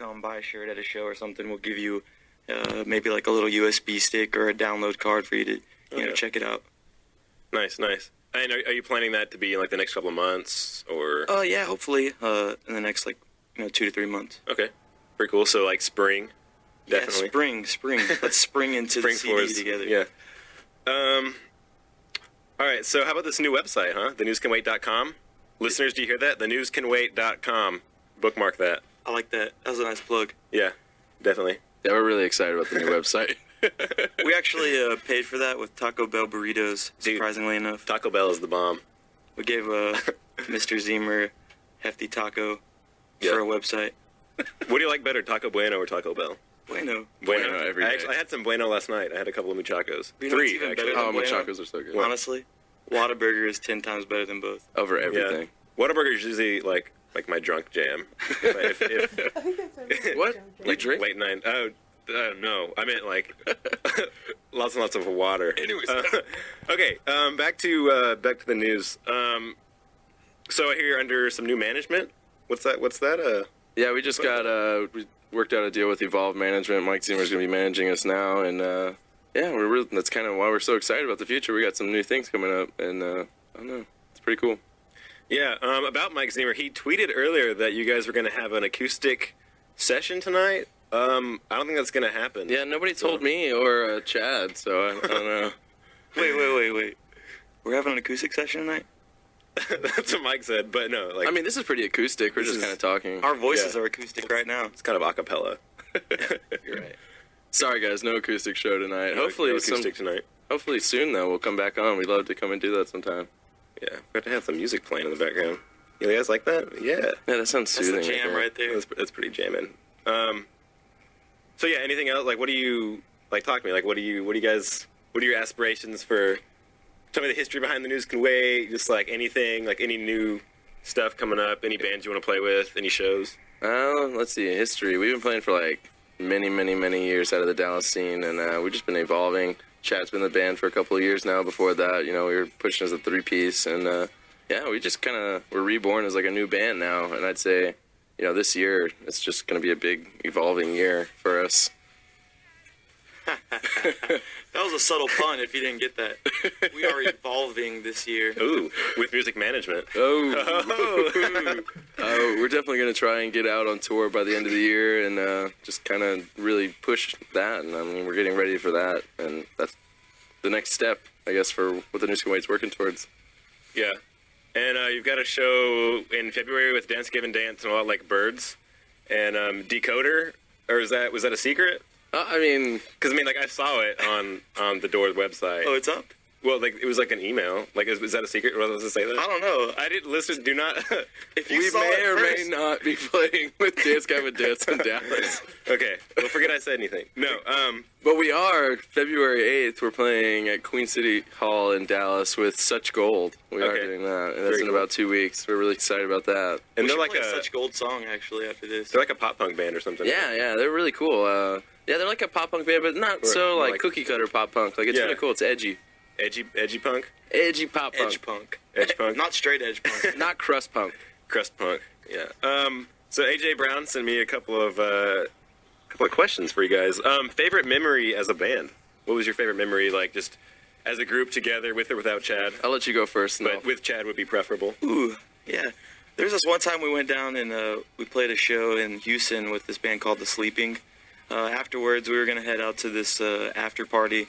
come buy a shirt at a show or something, we'll give you maybe like a little USB stick or a download card for you to you know check it out. Nice. And are you planning that to be in like the next couple of months or? Oh yeah, hopefully in the next 2 to 3 months. Okay, pretty cool. So like spring, definitely. Yeah, spring. Let's spring into the CD together. Yeah. All right. So how about this new website, huh? thenewscanwait.com. Listeners, do you hear that? thenewscanwait.com. Bookmark that. I like that. That was a nice plug. Yeah, definitely. Yeah, we're really excited about the new website. We actually paid for that with Taco Bell burritos, surprisingly enough. Taco Bell is the bomb. We gave Mr. Ziemer hefty taco for a website. What do you like better, Taco Bueno or Taco Bell? Bueno. Bueno every day. I had some Bueno last night. I had a couple of Muchachos. You know 3, even actually. better than Muchachos are so good. Honestly, Whataburger is 10 times better than both. Over everything. Yeah. Whataburger is usually like my drunk jam. if I think that's a What? You drink? late night. Oh, no. I meant like lots and lots of water. Anyways. Okay. Back to the news. So I hear you're under some new management. What's that? Yeah, we just we worked out a deal with Evolve Management. Mike Ziemer's going to be managing us now, and yeah, that's kind of why we're so excited about the future. We got some new things coming up, and I don't know, it's pretty cool. Yeah, about Mike Ziemer, he tweeted earlier that you guys were going to have an acoustic session tonight. I don't think that's going to happen. Yeah, nobody told me or Chad, so I don't know. Wait. We're having an acoustic session tonight? That's what Mike said, but no. Like, I mean, this is pretty acoustic. We're just kind of talking. Our voices are acoustic right now. It's kind of a cappella. You're right. Sorry, guys, no acoustic show tonight. No acoustic tonight. Hopefully soon, though, we'll come back on. We'd love to come and do that sometime. Yeah, we have to have some music playing in the background. You guys like that? Yeah. Yeah, that sounds soothing. That's the jam right there. That's pretty jamming. So yeah, anything else? Like, what do you like? Talk to me. Like, what are your aspirations for? Tell me the history behind The News Can Wait. Just like anything, like any new stuff coming up, any bands you want to play with, any shows. Let's see, history. We've been playing for like many years out of the Dallas scene, and we've just been evolving. Chad's been in the band for a couple of years now. Before that, we were pushing as a 3-piece, and yeah, we just we're reborn as like a new band now. And I'd say, this year it's just going to be a big evolving year for us. That was a subtle pun if you didn't get that. We are evolving this year. Ooh, with music management. Oh, we're definitely going to try and get out on tour by the end of the year and just kind of really push that. And I mean, we're getting ready for that. And that's the next step, I guess, for what The News Can Wait's working towards. Yeah. And you've got a show in February with Dance Give and Dance and A Lot Like Birds. And Decoder, or was that a secret? I mean... Because, like, I saw it on the Doors website. Oh, it's up? Well, like, it was like an email. Like, is that a secret? Was I supposed to say that? I don't know. I didn't listen. Do not... If you we saw may it or first, may not be playing with Dance Guy with Dance in Dallas. Okay. Well, forget I said anything. No, But we are, February 8th, we're playing at Queen City Hall in Dallas with Such Gold. We are doing that, and that's in about 2 weeks. We're really excited about that. And they're they're like a Such Gold song, actually, after this. They're like a pop-punk band or something. Yeah, they're really cool. Yeah, they're like a pop-punk band, but not so like cookie-cutter pop-punk. Like, it's really cool. It's edgy. Edgy punk? Edgy pop-punk. Edge punk? Not straight edge punk. Not crust punk. Crust punk, yeah. So AJ Brown sent me a couple of questions for you guys. Favorite memory as a band? What was your favorite memory, like, just as a group together, with or without Chad? I'll let you go first. But with Chad would be preferable. Ooh, yeah. There's this one time we went down and we played a show in Houston with this band called The Sleeping. Afterwards, we were going to head out to this after party,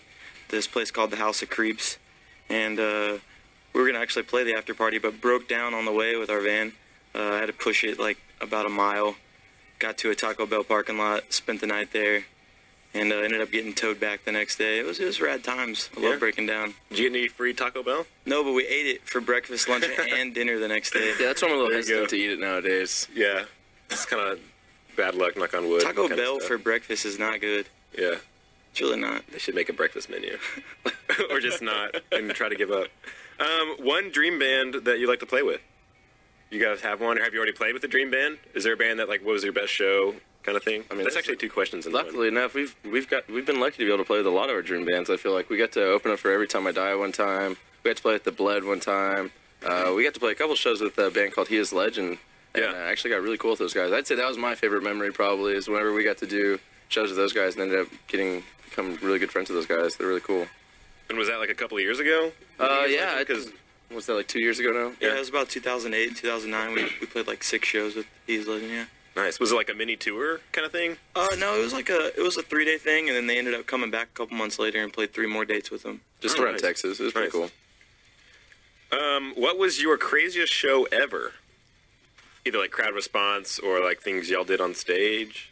this place called the House of Creeps. And we were going to actually play the after party, but broke down on the way with our van. I had to push it like about a mile. Got to a Taco Bell parking lot, spent the night there, and ended up getting towed back the next day. It was rad times. I love breaking down. Did you get any free Taco Bell? No, but we ate it for breakfast, lunch, and dinner the next day. Yeah, that's why I'm a little hesitant to eat it nowadays. Yeah. It's kind of bad luck, knock on wood. Taco Bell for breakfast is not good. Yeah. It's really not. They should make a breakfast menu. Or just not, and try to give up. One dream band that you like to play with? You guys have one, or have you already played with a dream band? Is there a band that, like, what was your best show kind of thing? I mean, that's actually 2 questions in one. Luckily enough, we've been lucky to be able to play with a lot of our dream bands. I feel like we got to open up for Every Time I Die one time. We got to play with The Blood one time. We got to play a couple shows with a band called He Is Legend And Yeah. I actually got really cool with those guys. I'd say that was my favorite memory probably, is whenever we got to do shows with those guys and ended up become really good friends with those guys. They're really cool. And was that like a couple of years ago? Yeah, because what's that, like 2 years ago now? Yeah, it was about 2008 and 2009. We played like 6 shows with He's Legend, yeah. nice. Was it like a mini tour kind of thing? No, it was a 3-day thing, and then they ended up coming back a couple months later and played 3 more dates with them. Just Oh, around nice. Texas. It was pretty Nice. cool. What was your craziest show ever? Either like crowd response or like things y'all did on stage.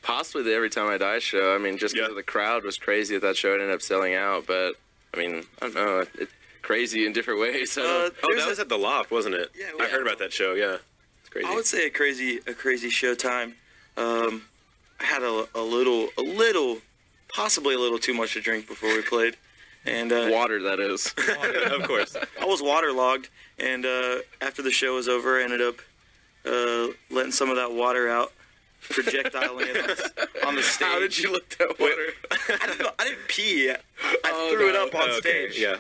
Possibly the Every Time I Die show. I mean, just because Yeah. the crowd was crazy at that show, it ended up selling out. But, I mean, I don't know. It's crazy in different ways. I don't- Oh, There's that was at the Loft, wasn't it? Yeah, I heard about that show. Yeah, it's crazy. I would say a crazy show time. I had a little, possibly a little too much to drink before we played, and Water, that is. Of course. I was waterlogged. And after the show was over, I ended up letting some of that water out, projectiling it on the stage. How did you let that water? I didn't pee. I threw it up on Okay, stage. yeah.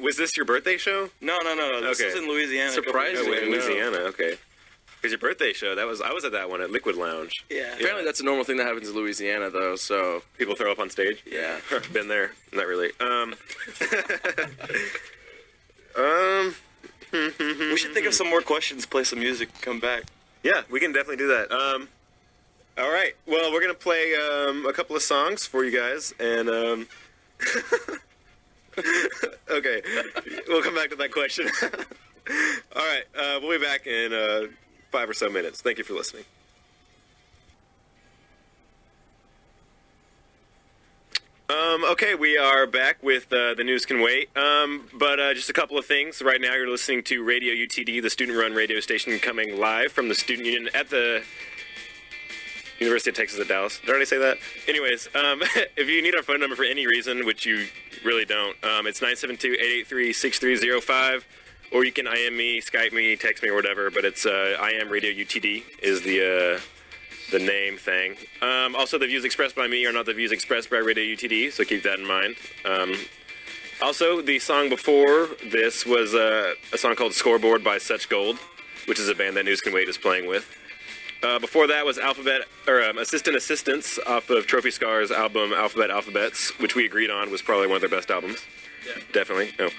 Was this your birthday show? No. This Okay. was in Louisiana. Surprising. Oh, wait, in no. Louisiana. Okay. Because your birthday show, I was at that one at Liquid Lounge. Yeah. Apparently that's a normal thing that happens in Louisiana, though, so... People throw up on stage. Yeah. Been there. Not really. We should think of some more questions, play some music, come back. Yeah, we can definitely do that. All right. Well, we're gonna play a couple of songs for you guys, and okay, we'll come back to that question. All right, we'll be back in 5 or so minutes. Thank you for listening. Okay, we are back with The News Can Wait, but just a couple of things. Right now you're listening to Radio UTD, the student-run radio station coming live from the Student Union at the University of Texas at Dallas. Did I already say that? Anyways, if you need our phone number for any reason, which you really don't, it's 972-883-6305, or you can IM me, Skype me, text me, or whatever, but it's I am Radio UTD is the name thing. Also, the views expressed by me are not the views expressed by Radio UTD, so keep that in mind. Also, the song before this was a song called Scoreboard by Such Gold, which is a band that News Can Wait is playing with. Before that was Assistant Assistants off of Trophy Scar's album Alphabets, which we agreed on was probably one of their best albums. Yeah. Definitely. No. I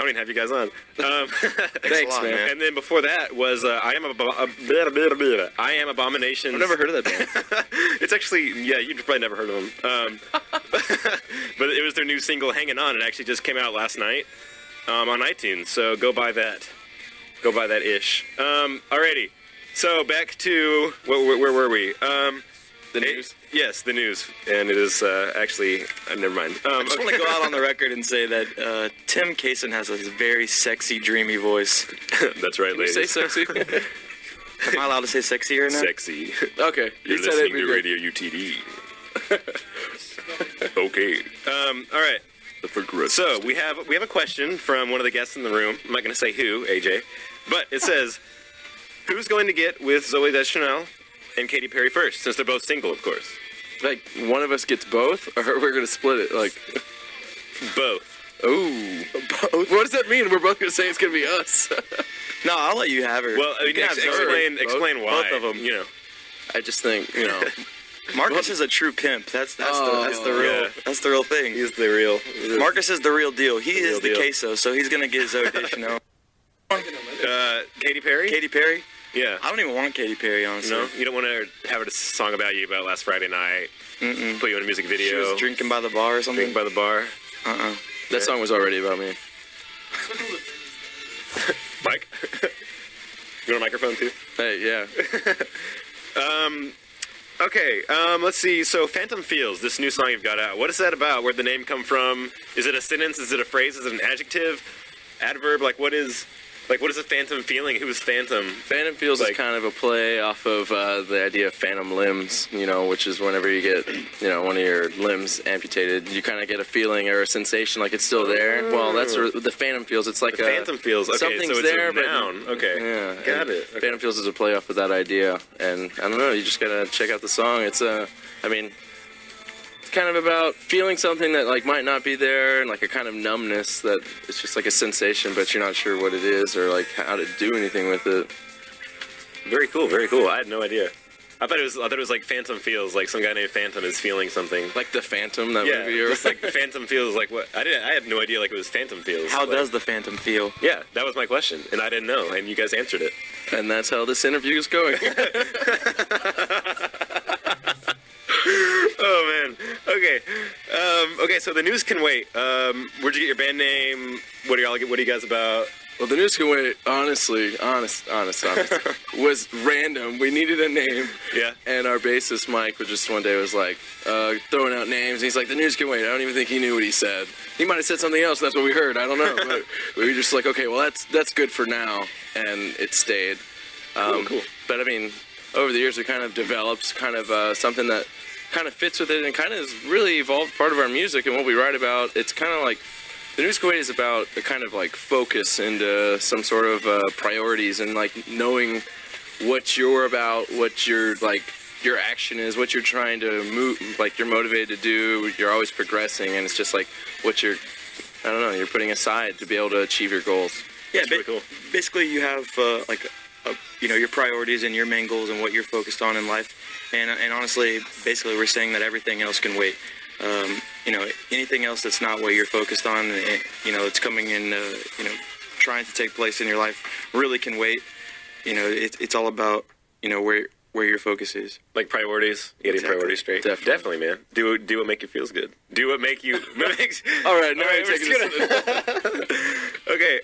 don't even have you guys on. Thanks, lot, man. And then before that was I Am Abomination. I've never heard of that band. It's actually, yeah, you've probably never heard of them. But it was their new single, Hanging On. It actually just came out last night on iTunes, so go buy that. Go buy that ish. Alrighty. So back to, where were we? The news? Yes, the news. And it is actually, never mind. I just want to go out on the record and say that Tim Kaysen has a very sexy, dreamy voice. That's right, You ladies. say sexy? Am I allowed to say sexy right now? Sexy. Okay. You're You said listening it. to Radio UTD. Okay. All right. The progressive. So we have a question from one of the guests in the room. I'm not going to say who, AJ, but it says, "Who's going to get with Zooey Deschanel and Katy Perry first?" Since they're both single, of course. Like, one of us gets both, or we're going to split it? Like, Both. ooh. Both? What does that mean? We're both going to say it's going to be us. No, I'll let you have her. Well, You can have explain both. why. Both of them. You know. I just think, you know. Marcus is a true pimp. That's the real thing. He's the real. Marcus is the real deal. He is real the deal. queso, so he's gonna get Zooey Deschanel. Katy Perry. Katy Perry? Yeah. I don't even want Katy Perry, honestly. No, you don't want to have a song about you about last Friday night. Mm-mm. Put you in a music She video. was drinking by the bar or something. Drinking by the bar. That song was already about me. Mike. You want a microphone too? Hey, yeah. Okay, let's see. So, Phantom Feels, this new song you've got out. What is that about? Where'd the name come from? Is it a sentence? Is it a phrase? Is it an adjective? Adverb? What is a phantom feeling? Who is Phantom? Phantom Feels is kind of a play off of the idea of phantom limbs, you know, which is whenever you get, you know, one of your limbs amputated, you kind of get a feeling or a sensation like it's still there. Well, that's the Phantom Feels. It's like The Phantom Feels. Okay, something's so it's there, a but- noun. Okay. Yeah. Got it. Okay. Phantom Feels is a play off of that idea, and I don't know, you just gotta check out the song. It's it's kind of about feeling something that like might not be there, and like a kind of numbness that it's just like a sensation, but you're not sure what it is or like how to do anything with it. Very cool, very cool. I had no idea. I thought it was like Phantom Feels, like some guy named Phantom is feeling something. Like the Phantom, that Yeah, movie. Or it's like Phantom Feels, like what? I had no idea like it was Phantom Feels. How like, does the Phantom feel? Yeah, that was my question, and I didn't know, and you guys answered it. And that's how this interview is going. Oh man. Okay. Okay. So the news can wait. Where'd you get your band name? What are you guys about? Well, the news can wait. Honest, was random. We needed a name. Yeah. And our bassist Mike was just one day was like throwing out names. And he's like, the news can wait. I don't even think he knew what he said. He might have said something else. That's what we heard. I don't know. But we were just like, okay, well that's good for now, and it stayed. Cool. But I mean, over the years, we kind of developed kind of something that kind of fits with it and kind of has really evolved part of our music and what we write about. It's kind of like the News Kuwait is about a kind of like focus into some sort of priorities and like knowing what you're about, what your like your action is, what you're trying to move, like you're motivated to do. You're always progressing, and it's just like what you're, I don't know, you're putting aside to be able to achieve your goals. Yeah, really cool. Basically, you have your priorities and your main goals and what you're focused on in life. And honestly, basically, we're saying that everything else can wait. Anything else that's not what you're focused on, it's coming in, trying to take place in your life, really can wait. It's all about, where your focus is. Like priorities, getting priorities straight. Definitely, man. Do what make you feels good. Do what make you. All right, Okay.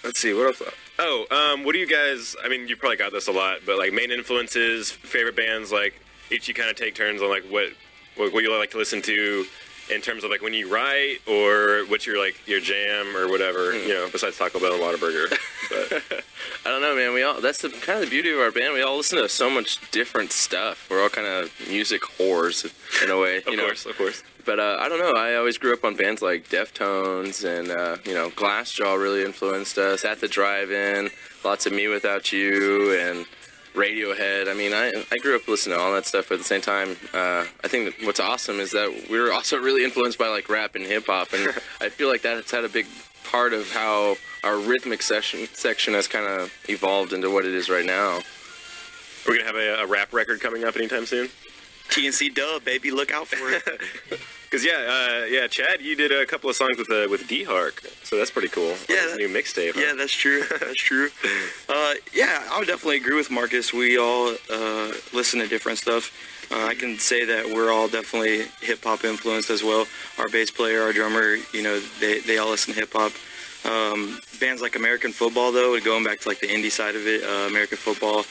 Let's see. What else? What do you guys? I mean, you probably got this a lot, but like main influences, favorite bands. Like each you kind of take turns on like what you like to listen to, in terms of like when you write or what's your jam or whatever. Besides Taco Bell and Whataburger. But I don't know, man. That's the kind of the beauty of our band. We all listen to so much different stuff. We're all kind of music whores in a way. Of course. But I don't know. I always grew up on bands like Deftones and Glassjaw really influenced us. At the Drive-In, lots of Me Without You and Radiohead. I mean, I grew up listening to all that stuff, but at the same time, I think that what's awesome is that we were also really influenced by like rap and hip hop, and I feel like that's had a big part of how our rhythmic section has kind of evolved into what it is right now. We're gonna have a rap record coming up anytime soon. TNC Dub, baby, look out for it. Because Chad, you did a couple of songs with D-Hark, so that's pretty cool. Yeah, His new mixtape. Huh? Yeah, that's true. That's true. I would definitely agree with Marcus. We all listen to different stuff. I can say that we're all definitely hip hop influenced as well. Our bass player, our drummer, they all listen to hip hop. Bands like American football, though, going back to like the indie side of it, American football,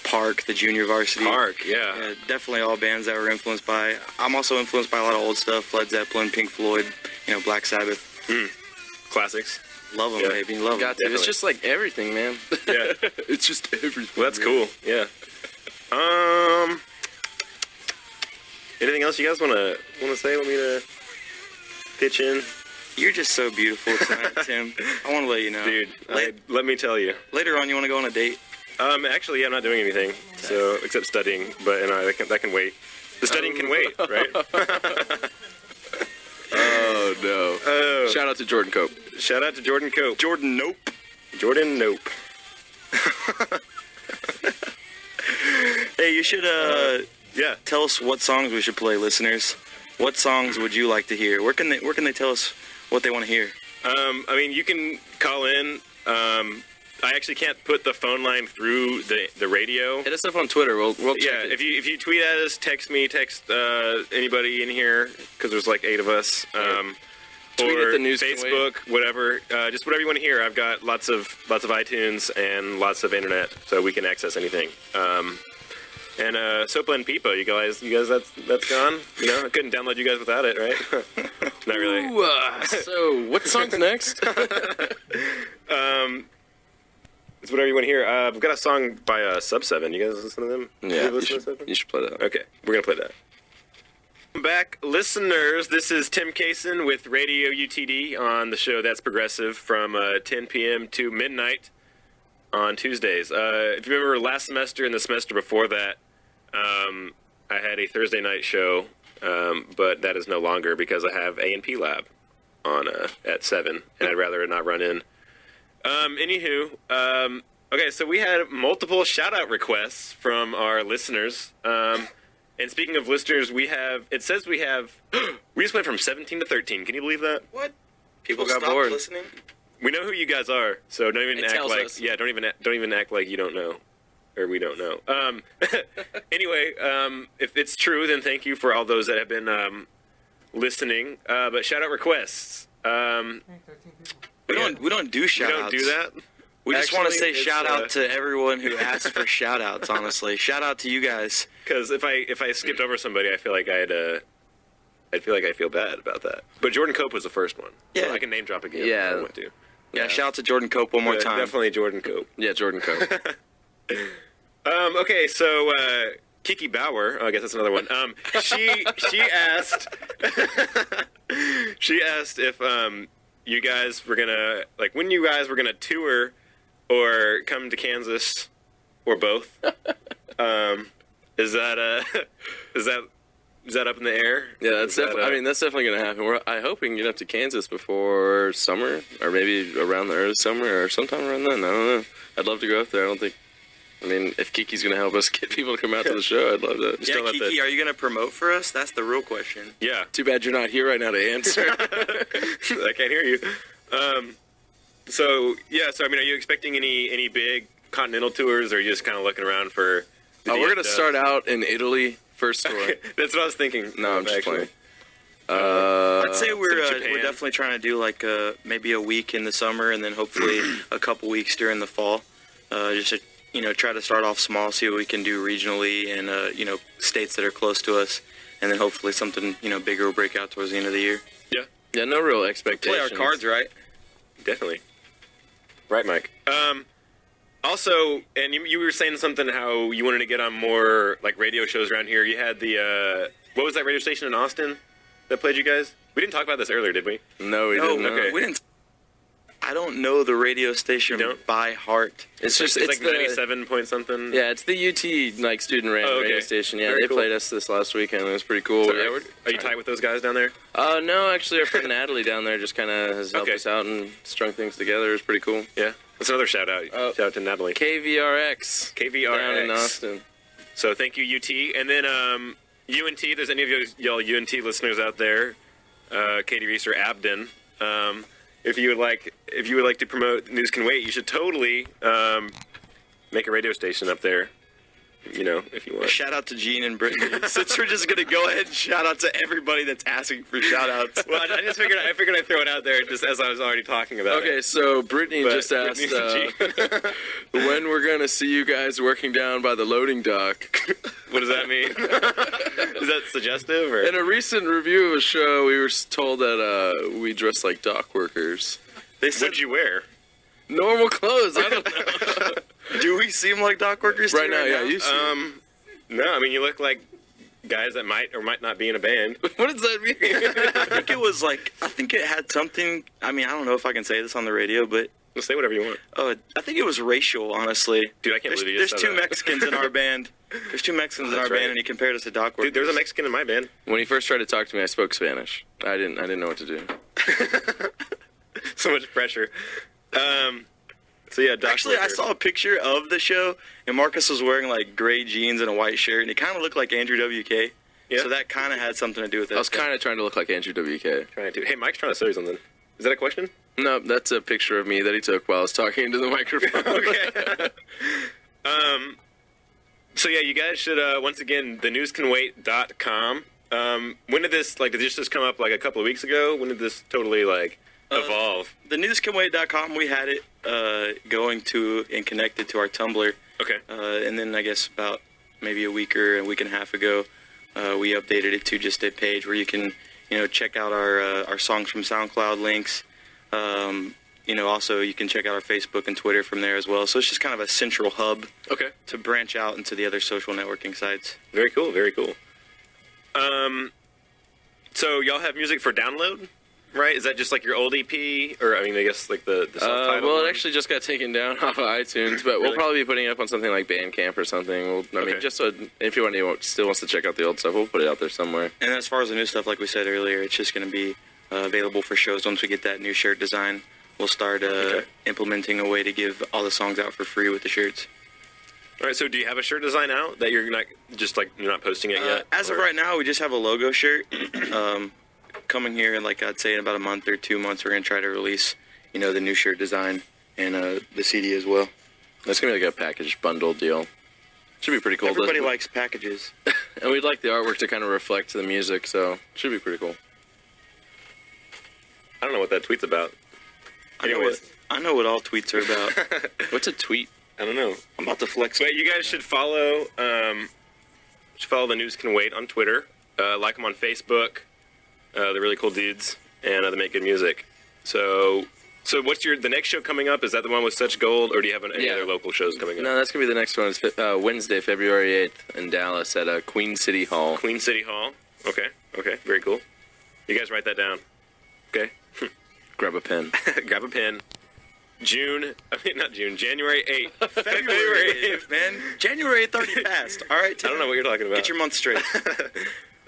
Park, the junior varsity. Park, yeah. Definitely all bands that we're influenced by. I'm also influenced by a lot of old stuff, Led Zeppelin, Pink Floyd, Black Sabbath. Classics. Love them, baby. Love them. It's just like everything, man. Yeah. It's just everything. Well, that's cool. Yeah. Anything else you guys want to say? Want me to pitch in? You're just so beautiful tonight, Tim. I want to let you know. Dude, let me tell you. Later on, you want to go on a date? Actually, I'm not doing anything, so except studying, but that can wait. The studying can wait, right? Oh, no. Shout out to Jordan Cope. Shout out to Jordan Cope. Jordan Nope. Jordan Nope. Hey, you should tell us what songs we should play, listeners. What songs would you like to hear? Where can they tell us what they want to hear? You can call in. I actually can't put the phone line through the radio. Hit us up on Twitter. We'll check it. If you tweet at us, text me, text anybody in here, because there's like 8 of us. Tweet or at the News Facebook, whatever. Just whatever you want to hear. I've got lots of iTunes and lots of internet, so we can access anything. And Sopa and Peepa, you guys, that's gone. I couldn't download you guys without it, right? Not really. Ooh, so what song's next? It's whatever you want to hear. I've got a song by Sub 7. You guys listen to them? Yeah, you should play that. Okay, we're gonna play that. Welcome back, listeners. This is Tim Kaysen with Radio UTD on the show That's Progressive from 10 p.m. to midnight on Tuesdays. If you remember last semester and the semester before that, I had a Thursday night show, but that is no longer because I have A&P Lab on at 7, and I'd rather it not run in. Anywho, okay, so we had multiple shout-out requests from our listeners. And speaking of listeners, we just went from 17 to 13. Can you believe that? What? People People got stopped bored. listening? We know who you guys are, so don't even It act tells like us. don't even act like you don't know, or we don't know. Anyway, if it's true, then thank you for all those that have been listening. But shout out requests. We don't do We shout don't outs. do that. We just want to Actually, say it's, shout out to everyone who asked for shout outs, honestly. Shout out to you guys. Because if I skipped over somebody, I feel like I feel bad about that. But Jordan Cope was the first one. Yeah. So I can name drop again. Yeah. if I want to. Yeah, shout out to Jordan Cope one more time. Definitely Jordan Cope. Yeah, Jordan Cope. Okay, so Kiki Bauer, I guess that's another one. She asked if you guys were gonna when you guys were gonna tour or come to Kansas or both. Is that up in the air? Yeah, that's Is that, definitely. That's definitely going to happen. I hope we can get up to Kansas before summer, or maybe around the early summer, or sometime around then. I don't know. I'd love to go up there. If Kiki's going to help us get people to come out to the show, I'd love to. Yeah, Kiki, are you going to promote for us? That's the real question. Yeah. Too bad you're not here right now to answer. I can't hear you. So are you expecting any big continental tours, or are you just kind of looking around for? We're going to start out in Italy first tour. That's what I was thinking. No, I'm just playing. I'd say we're Japan. definitely trying to do maybe a week in the summer and then hopefully a couple weeks during the fall. Just to try to start off small, see what we can do regionally and states that are close to us, and then hopefully something bigger will break out towards the end of the year. Yeah, no real expectations. Play our cards right. Definitely. Right, Mike. Also, and you were saying something how you wanted to get on more radio shows around here. You had the what was that radio station in Austin that played you guys? We didn't talk about this earlier, did we? No, we didn't. okay. We didn't. I don't know the radio station by heart. It's It's the 97 point something. Yeah, it's the UT student ran Oh, okay. radio station. Yeah, Very they cool. played us this last weekend. It was pretty cool. So, Yeah, are you tight with those guys down there? No, actually, our friend Natalie down there just kind of has helped Okay. us out and strung things together. It was pretty cool. Yeah. That's another shout out. Shout out to Natalie. KVRX. KVRX. Down in Austin. So thank you, UT. And then UNT, if there's any of y'all UNT listeners out there, Katie Reese or Abden, if you would like to promote News Can Wait, you should totally make a radio station up there. If you want. Shout out to Gene and Brittany. Since we're just gonna go ahead and shout out to everybody that's asking for shout outs. Well, I just figured I'd throw it out there just as I was already talking about Okay, it. so Brittany But just asked Brittany and when we're going to see you guys working down by the loading dock. What does that mean? Is that suggestive? Or? In a recent review of a show, we were told that we dress like dock workers. They said, What'd you wear? Normal clothes. I don't know. do we seem like dock workers to Right you now, yeah, you see. No, I mean you look like guys that might or might not be in a band. What does that mean? I think it had something. I mean, I don't know if I can say this on the radio, but Well, say whatever you want. I think it was racial, honestly. Dude, I can't believe you just There's said two that. Mexicans in our band. There's two Mexicans in our That's band, right. and he compared us to dock workers. Dude, there's a Mexican in my band. When he first tried to talk to me, I spoke Spanish. I didn't know what to do. So much pressure. So yeah, dock Actually, I worker. saw a picture of the show, and Marcus was wearing gray jeans and a white shirt, and he kind of looked like Andrew WK. Yeah. So that kind of had something to do with it. I was kind of trying to look like Andrew WK. Trying to. Hey, Mike's trying to say something. Is that a question? No, that's a picture of me that he took while I was talking into the microphone. Okay. So yeah, you guys should once again thenewscanwait.com. When did this did this just come up a couple of weeks ago? When did this totally evolve? The newscanwait.com, we had it going to and connected to our Tumblr. Okay. And then I guess about maybe a week and a half ago, we updated it to just a page where you can, check out our songs from SoundCloud links. Also you can check out our Facebook and Twitter from there as well. So it's just kind of a central hub Okay. to branch out into the other social networking sites. Very cool. Very cool. So y'all have music for download? right? Is that just like your old EP, or I mean, I guess like the self-titled well, one? it actually just got taken down off of iTunes, but we'll probably be putting it up on something like Bandcamp or something. I mean, just so if anyone still wants to check out the old stuff, we'll put it out there somewhere. And as far as the new stuff, like we said earlier, it's just going to be available for shows once we get that new shirt design. We'll start implementing a way to give all the songs out for free with the shirts. All right, so do you have a shirt design out that you're not just like you're not posting it yet? As of right now, we just have a logo shirt. Coming here in I'd say in about a month or 2 months, we're gonna try to release, the new shirt design and the CD as well. That's gonna be like a package bundle deal. Should be pretty cool. Everybody likes packages. And we'd like the artwork to kind of reflect the music, so it should be pretty cool. I don't know what that tweet's about. Anyways, I know what all tweets are about. What's a tweet? I don't know. I'm about to flex. But you guys should follow the News Can Wait on Twitter. Like them on Facebook. They're really cool dudes, and they make good music. So what's the next show coming up? Is that the one with Such Gold, or do you have any other local shows coming up? No, that's going to be the next one. It's Wednesday, February 8th in Dallas at Queen City Hall. Queen City Hall. Okay, very cool. You guys write that down. Okay. Grab a pen. Grab a pen. January 8th. February 8th, man. January 8th already passed. All right, I don't know what you're talking about. Get your month straight.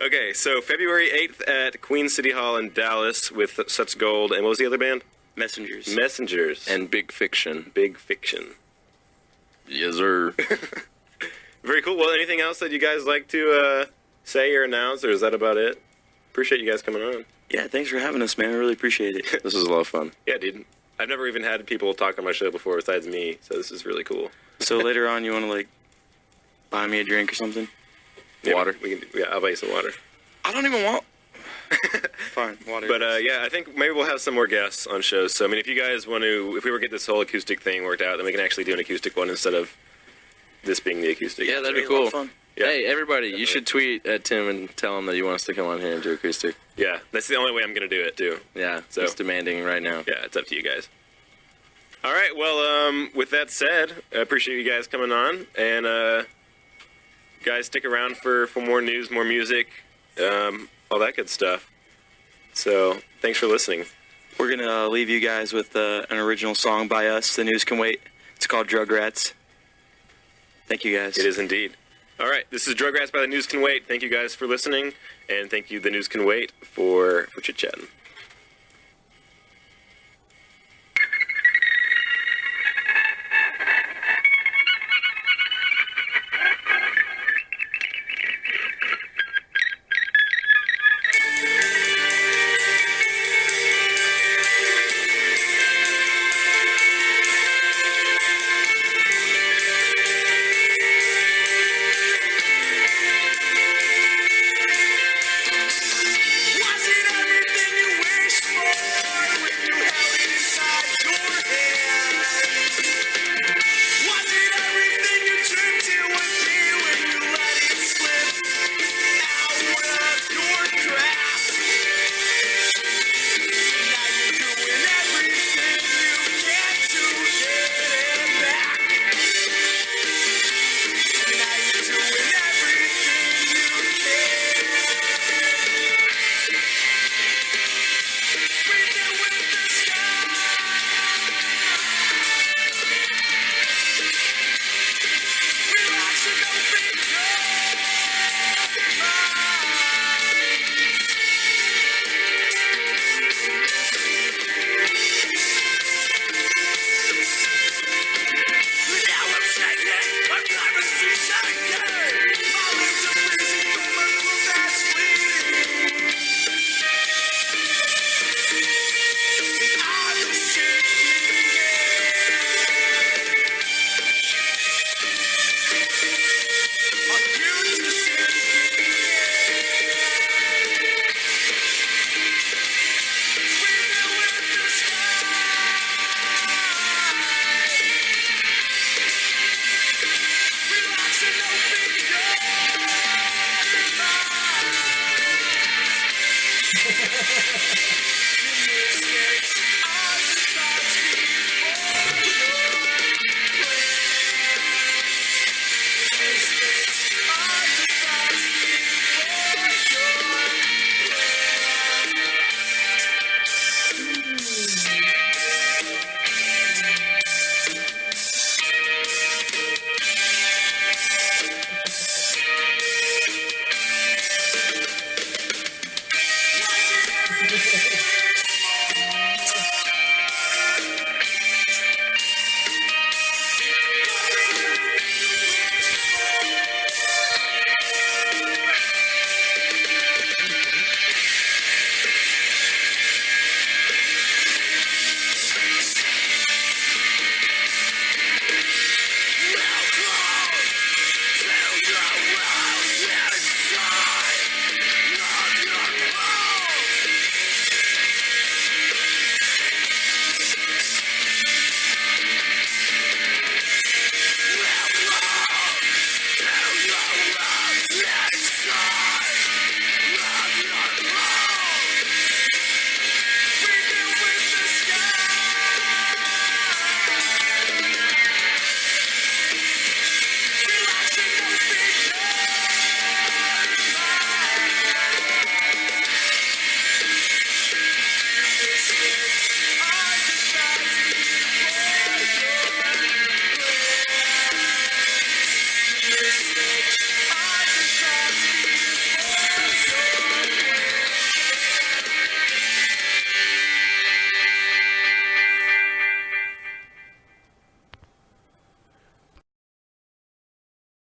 Okay, so February 8th at Queen City Hall in Dallas with Such Gold. And what was the other band? Messengers. And Big Fiction. Big Fiction. Yes, sir. Very cool. Well, anything else that you guys like to say or announce, or is that about it? Appreciate you guys coming on. Yeah, thanks for having us, man. I really appreciate it. This was a lot of fun. Yeah, dude. I've never even had people talk on my show before besides me, so this is really cool. So later on, you want to buy me a drink or something? Yeah, water. I'll buy you some water. I don't even want. Fine, water. But I think maybe we'll have some more guests on shows. So I mean, if you guys want to, if we were to get this whole acoustic thing worked out, then we can actually do an acoustic one instead of this being the acoustic. Yeah, that'd be cool. Fun. Yeah. Hey, everybody, you should tweet at Tim and tell him that you want us to come on here and do acoustic. Yeah, that's the only way I'm going to do it, too. Yeah, So it's demanding right now. Yeah, it's up to you guys. All right, well, with that said, I appreciate you guys coming on. And guys, stick around for more news, more music, all that good stuff. So thanks for listening. We're going to leave you guys with an original song by us. The News Can Wait. It's called Drug Rats. Thank you, guys. It is indeed. All right, this is Drug Rats by The News Can Wait. Thank you guys for listening, and thank you, The News Can Wait, for chit-chatting. Relax and open your